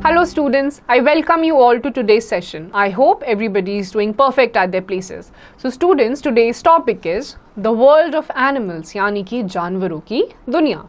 Hello students, I welcome you all to today's session. I hope everybody is doing perfect at their places. So students, today's topic is the world of animals, यानी कि जानवरों की दुनिया.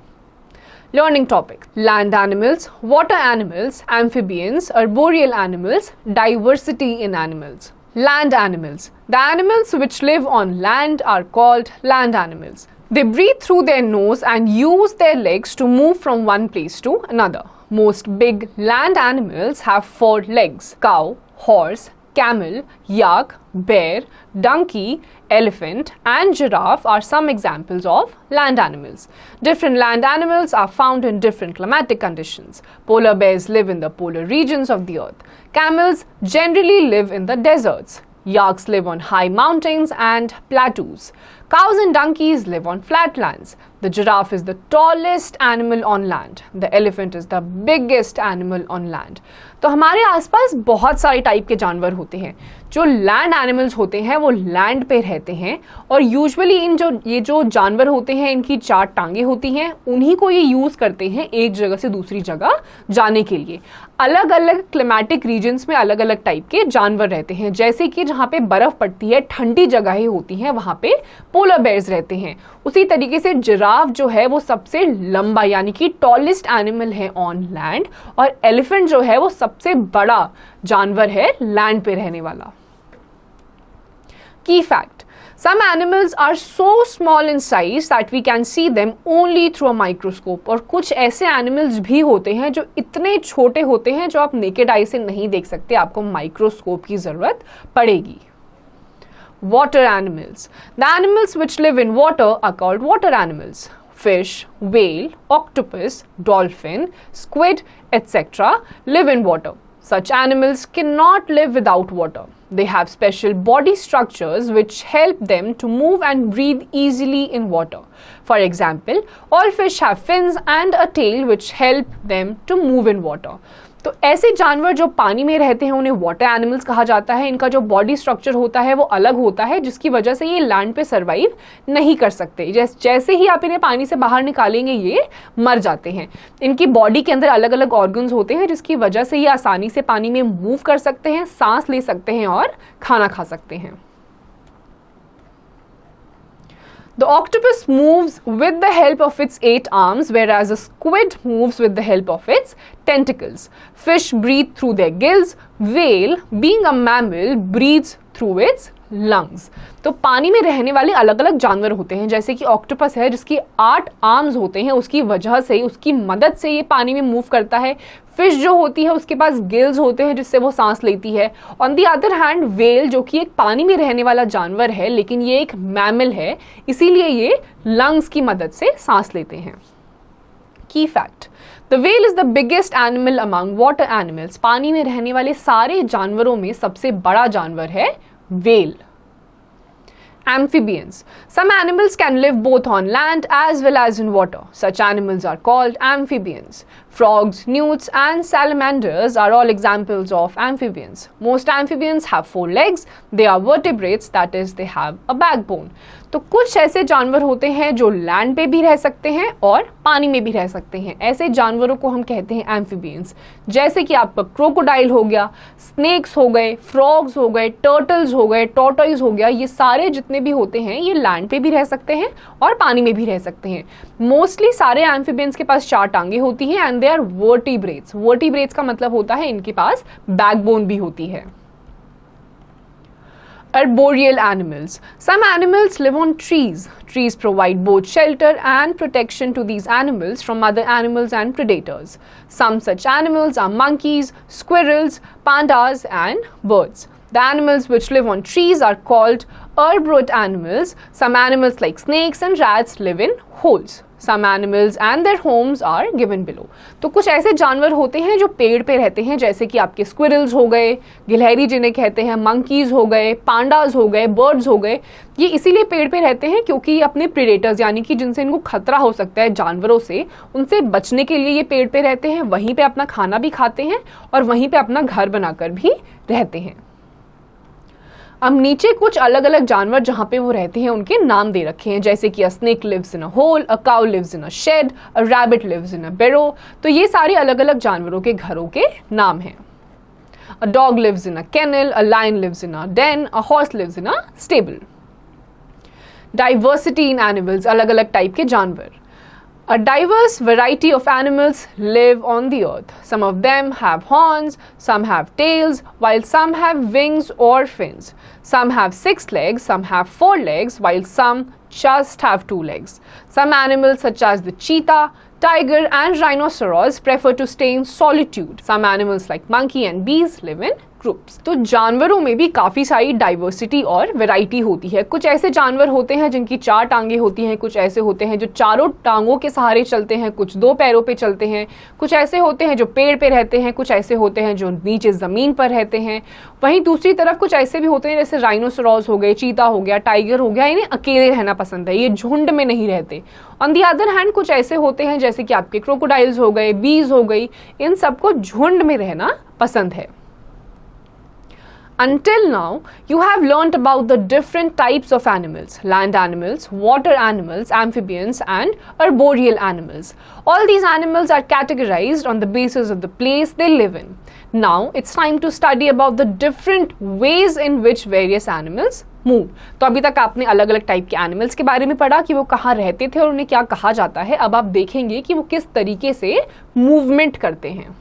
Learning topic: land animals, water animals, amphibians, arboreal animals, diversity in animals. Land animals. The animals which live on land are called land animals. They breathe through their nose and use their legs to move from one place to another. Most big land animals have 4 legs: cow, horse, camel, yak, bear, donkey, elephant and giraffe are some examples of land animals. Different land animals are found in different climatic conditions. Polar bears live in the polar regions of the earth. Camels generally live in the deserts. Yaks live on high mountains and plateaus. Cows and donkeys live on flatlands. The giraffe is the tallest animal on land. The elephant is the biggest animal on land. तो हमारे आसपास बहुत सारे type के जानवर होते हैं. जो लैंड एनिमल्स होते हैं वो लैंड पे रहते हैं और यूजुअली ये जो जानवर होते हैं इनकी 4 टांगे होती हैं. उन्हीं को ये यूज़ करते हैं एक जगह से दूसरी जगह जाने के लिए. अलग अलग क्लिमेटिक रीजन्स में अलग अलग टाइप के जानवर रहते हैं. जैसे कि जहाँ पे बर्फ़ पड़ती है, ठंडी जगहें होती हैं, वहाँ पे पोलर बेयर्स रहते हैं. उसी तरीके से जिराफ जो है वो सबसे लंबा यानी कि टॉलेस्ट एनिमल है ऑन लैंड और एलिफेंट जो है वो सबसे बड़ा जानवर है लैंड पे रहने वाला. Key fact: some animals are so small in size that we can see them only through a microscope. और कुछ ऐसे एनिमल्स भी होते हैं जो इतने छोटे होते हैं जो आप नेकेड आई से नहीं देख सकते, आपको माइक्रोस्कोप की जरूरत पड़ेगी. Water animals. The animals which live in water are called water animals. Fish, whale, octopus, dolphin, squid, etc. live in water. Such animals cannot live without water. They have special body structures which help them to move and breathe easily in water. For example, all fish have fins and a tail which help them to move in water. तो ऐसे जानवर जो पानी में रहते हैं उन्हें water animals कहा जाता है. इनका जो बॉडी स्ट्रक्चर होता है वो अलग होता है जिसकी वजह से ये लैंड पे सरवाइव नहीं कर सकते. जैसे ही आप इन्हें पानी से बाहर निकालेंगे ये मर जाते हैं. इनकी बॉडी के अंदर अलग अलग ऑर्गन्स होते हैं जिसकी वजह से ये आसानी से पानी में मूव कर सकते हैं, सांस ले सकते हैं और खाना खा सकते हैं. The octopus moves with the help of its 8 arms, whereas a squid moves with the help of its tentacles. Fish breathe through their gills. Whale, being a mammal, breathes through its lungs. तो पानी में रहने वाले अलग अलग जानवर होते हैं. जैसे कि ऑक्टोपस है जिसकी 8 आर्म्स होते हैं, उसकी वजह से, उसकी मदद से ये पानी में मूव करता है. फिश जो होती है उसके पास गिल्स होते हैं जिससे वो सांस लेती है. On the other hand well जो कि एक पानी में रहने वाला जानवर है लेकिन ये एक मैमल है, इसीलिए ये लंग्स की मदद से सांस लेते हैं. की fact: the whale is the biggest animal among water animals. पानी में रहने वाले सारे जानवरों में सबसे बड़ा जानवर है whale. Amphibians. Some animals can live both on land as well as in water. Such animals are called amphibians. Frogs, newts and salamanders are all examples of amphibians. Most amphibians have 4 legs. They are vertebrates, that is they have a backbone. तो कुछ ऐसे जानवर होते हैं जो land पे भी रह सकते हैं और पानी में भी रह सकते हैं. ऐसे जानवरों को हम कहते हैं एम्फीबियंस. जैसे कि आपका क्रोकोडाइल हो गया, स्नेक्स हो गए, फ्रॉग्स हो गए, टर्टल्स हो गए, टॉर्टॉइज हो गया. ये सारे जितने भी होते हैं ये लैंड पे भी रह सकते हैं और पानी में भी रह सकते हैं. मोस्टली सारे एम्फीबियंस के पास 4 टांगे होती हैं and they are vertebrates. Vertebrates का मतलब होता है इनके पास बैकबोन भी होती है. Arboreal animals. Some animals live on trees. Trees provide both shelter and protection to these animals from other animals and predators. Some such animals are monkeys, squirrels, pandas and birds. The animals which live on trees are called arboreal animals. Some animals like snakes and rats live in holes. Some animals and their homes are given below. तो कुछ ऐसे जानवर होते हैं जो पेड़ पे रहते हैं जैसे कि आपके स्क्विरल्स हो गए, गिलहरी जिन्हें कहते हैं, मंकीज हो गए, पांडाज हो गए, बर्ड्स हो गए. ये इसीलिए पेड़ पे रहते हैं क्योंकि ये अपने प्रेडेटर्स यानी कि जिनसे इनको खतरा हो सकता है जानवरों से, उनसे बचने के लिए ये पेड़ पे रहते हैं. वहीं पे अपना खाना भी खाते हैं और वहीं पे अपना घर बनाकर भी रहते हैं. अब नीचे कुछ अलग अलग जानवर जहाँ पे वो रहते हैं उनके नाम दे रखे हैं, जैसे कि a snake lives in a hole, a cow lives in a shed, a rabbit lives in a burrow. तो ये सारे अलग अलग जानवरों के घरों के नाम हैं। A dog lives in a kennel, a lion lives in a den, a horse lives in a stable. Diversity in animals, अलग अलग टाइप के जानवर। A diverse variety of animals live on the earth. Some of them have horns, some have tails, while some have wings or fins. Some have 6 legs, some have 4 legs, while some just have 2 legs. Some animals such as the cheetah, tiger and rhinoceros prefer to stay in solitude. Some animals like monkey and bees live in groups. तो जानवरों में भी काफ़ी सारी diversity और variety होती है। कुछ ऐसे जानवर होते हैं जिनकी 4 टांगे होती हैं, कुछ ऐसे होते हैं जो चारों टांगों के सहारे चलते हैं, कुछ 2 पैरों पे चलते हैं, कुछ ऐसे होते हैं जो पेड़ पे रहते हैं, कुछ ऐसे होते हैं जो नीचे ज़मीन पर रहते हैं। वहीं दूसरी तरफ कुछ ऐसे भी होते हैं जैसे राइनोसोरॉस हो गए, चीता हो गया, टाइगर हो गया, इन्हें अकेले रहना पसंद है, ये झुंड में नहीं रहते। ऑन दी अदर हैंड कुछ ऐसे होते हैं जैसे कि आपके क्रोकोडाइल्स हो गए, बीज हो गई, इन सबको झुंड में रहना पसंद है। Until now, you have learnt about the different types of animals: land animals, water animals, amphibians, and arboreal animals. All these animals are categorized on the basis of the place they live in. Now, it's time to study about the different ways in which various animals move. तो अभी तक आपने अलग अलग type के animals के बारे में पढ़ा कि वो कहाँ रहते थे और उन्हें क्या कहा जाता है। अब आप देखेंगे कि वो किस तरीके से मूवमेंट करते हैं।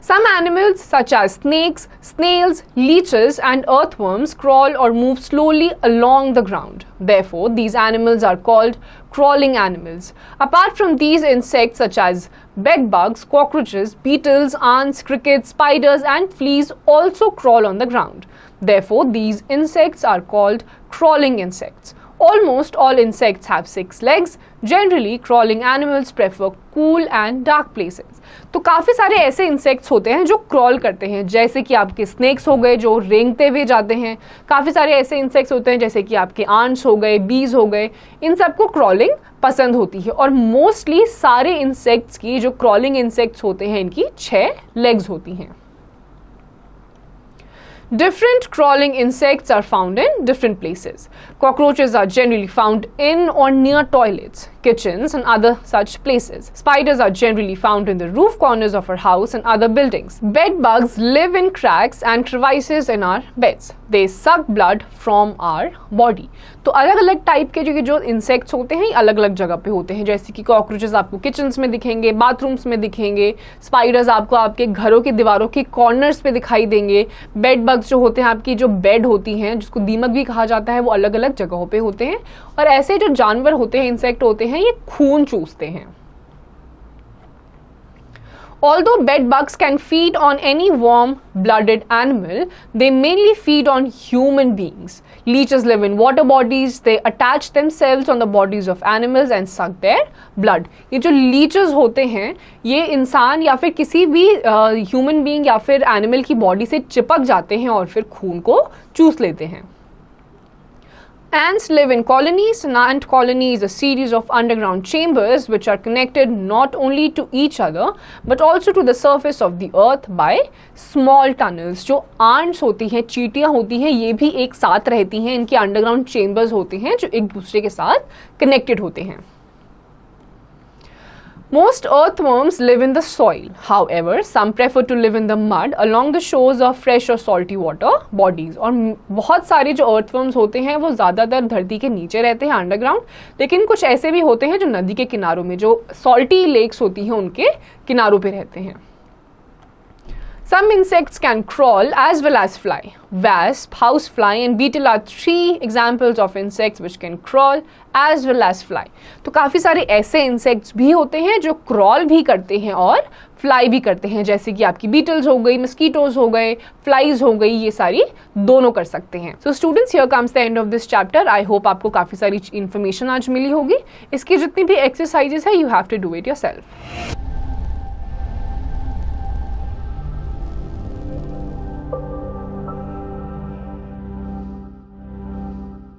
Some animals such as snakes, snails, leeches and earthworms crawl or move slowly along the ground. Therefore, these animals are called crawling animals. Apart from these, insects such as bedbugs, cockroaches, beetles, ants, crickets, spiders and fleas also crawl on the ground. Therefore, these insects are called crawling insects. Almost all insects have 6 legs. Generally, crawling animals prefer cool and dark places. तो काफ़ी सारे ऐसे insects होते हैं जो crawl करते हैं, जैसे कि आपके स्नेक्स हो गए जो रेंगते हुए जाते हैं। काफ़ी सारे ऐसे इंसेक्ट्स होते हैं जैसे कि आपके आंट्स हो गए, बीज हो गए, इन सबको क्रॉलिंग पसंद होती है। और मोस्टली सारे इंसेक्ट्स की जो क्रॉलिंग इंसेक्ट्स होते हैं इनकी 6 लेग्स होती हैं। Different crawling insects are found in different places. Cockroaches are generally found in or near toilets, kitchens and other such places. Spiders are generally found in the roof corners of our house and other buildings. Bed bugs live in cracks and crevices in our beds. They suck blood from our body. तो अलग अलग type के जो insects होते हैं अलग अलग जगह पे होते हैं, जैसे कि कॉकरोचेस आपको किचन्स में दिखेंगे, बाथरूम्स में दिखेंगे, स्पाइडर्स आपको आपके घरों की दीवारों की कॉर्नर्स पे दिखाई देंगे, बेड बग्स जो होते हैं आपकी जो बेड होती हैं जिसको दीमक भी कहा जाता है वो अलग अलग जगहों पे होते हैं। और ऐसे जो जानवर होते हैं, इंसेक्ट होते हैं, ये खून चूसते हैं। Although bed bugs can feed on any warm-blooded animal, they mainly feed on human beings. Leeches live in water bodies. They attach themselves on the bodies of animals and suck their blood. ये जो leeches होते हैं ये इंसान या फिर किसी भी human being या फिर animal की body से चिपक जाते हैं और फिर खून को चूस लेते हैं। Ants live in colonies. An ant colony is a series of underground chambers which are connected not only to each other but also to the surface of the earth by small tunnels. जो ants होती हैं, चींटियाँ होती हैं, ये भी एक साथ रहती हैं, इनके अंडरग्राउंड चेम्बर्स होते हैं जो एक दूसरे के साथ कनेक्टेड होते हैं। Most earthworms live in the soil. However, some prefer to live in the mud along the shores of fresh or salty water bodies. और बहुत सारे जो earthworms होते हैं वो ज़्यादातर धरती के नीचे रहते हैं अंडरग्राउंड, लेकिन कुछ ऐसे भी होते हैं जो नदी के किनारों में, जो salty lakes होती हैं उनके किनारों पे रहते हैं। Some insects can crawl as well as fly. Wasp, housefly and beetle are 3 examples of insects which can crawl as well as fly. तो काफ़ी सारे ऐसे insects भी होते हैं जो crawl भी करते हैं और fly भी करते हैं, जैसे कि आपकी beetles हो गई, mosquitoes हो गए, flies हो गई, ये सारी दोनों कर सकते हैं। So students, here comes the end of this chapter. I hope आपको काफ़ी सारी information आज मिली होगी। इसकी जितनी भी exercises है you have to do it yourself.